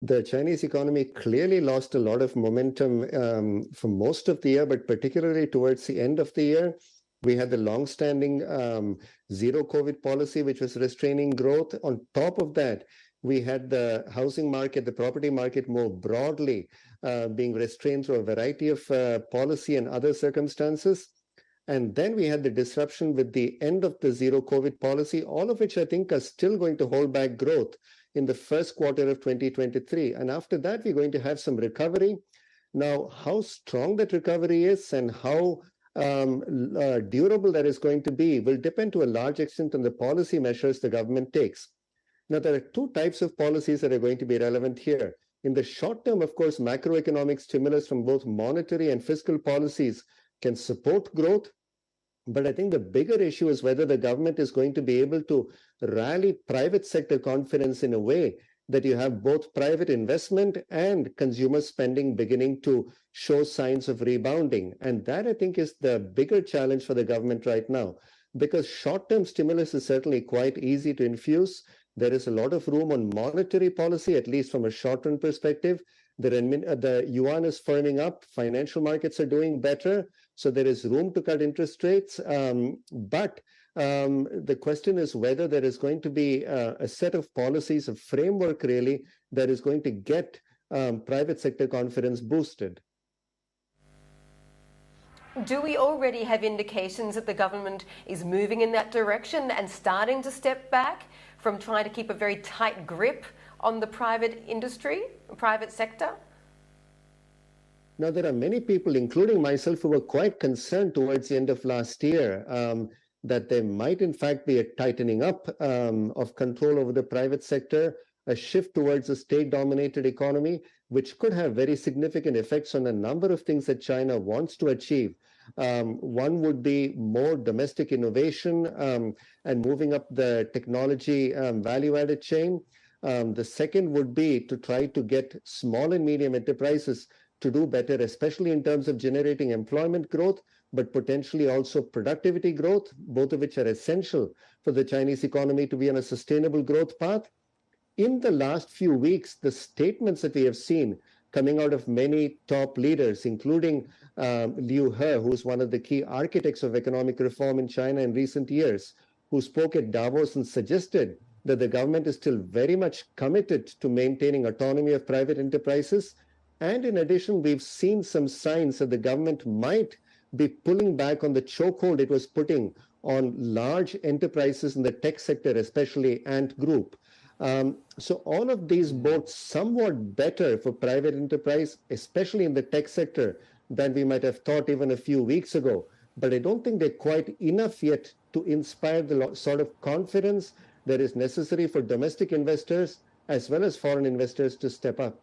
The Chinese economy clearly lost a lot of momentum for most of the year, but particularly towards the end of the year. We had the long-standing zero COVID policy, which was restraining growth. On top of that, we had the housing market, the property market more broadly being restrained through a variety of policy and other circumstances. And then we had the disruption with the end of the zero COVID policy, all of which I think are still going to hold back growth in the first quarter of 2023. And after that, we're going to have some recovery. Now, how strong that recovery is and how durable that is going to be will depend to a large extent on the policy measures the government takes. Now, there are two types of policies that are going to be relevant here. In the short term, of course, macroeconomic stimulus from both monetary and fiscal policies can support growth. But I think the bigger issue is whether the government is going to be able to rally private sector confidence in a way that you have both private investment and consumer spending beginning to show signs of rebounding. And that, I think, is the bigger challenge for the government right now, because short-term stimulus is certainly quite easy to infuse. There is a lot of room on monetary policy, at least from a short-term perspective. The yuan is firming up, financial markets are doing better, so there is room to cut interest rates. But the question is whether there is going to be a set of policies, a framework really, that is going to get private sector confidence boosted. Do we already have indications that the government is moving in that direction and starting to step back from trying to keep a very tight grip on the private industry, private sector? Now, there are many people, including myself, who were quite concerned towards the end of last year that there might, in fact, be a tightening up of control over the private sector, a shift towards a state-dominated economy, which could have very significant effects on a number of things that China wants to achieve. One would be more domestic innovation and moving up the technology value-added chain. The second would be to try to get small and medium enterprises to do better, especially in terms of generating employment growth, but potentially also productivity growth, both of which are essential for the Chinese economy to be on a sustainable growth path. In the last few weeks, the statements that we have seen coming out of many top leaders, including Liu He, who's one of the key architects of economic reform in China in recent years, who spoke at Davos and suggested that the government is still very much committed to maintaining autonomy of private enterprises. And in addition, we've seen some signs that the government might be pulling back on the chokehold it was putting on large enterprises in the tech sector, especially Ant Group. So all of these bode somewhat better for private enterprise, especially in the tech sector, than we might have thought even a few weeks ago. But I don't think they're quite enough yet to inspire the sort of confidence that is necessary for domestic investors as well as foreign investors to step up.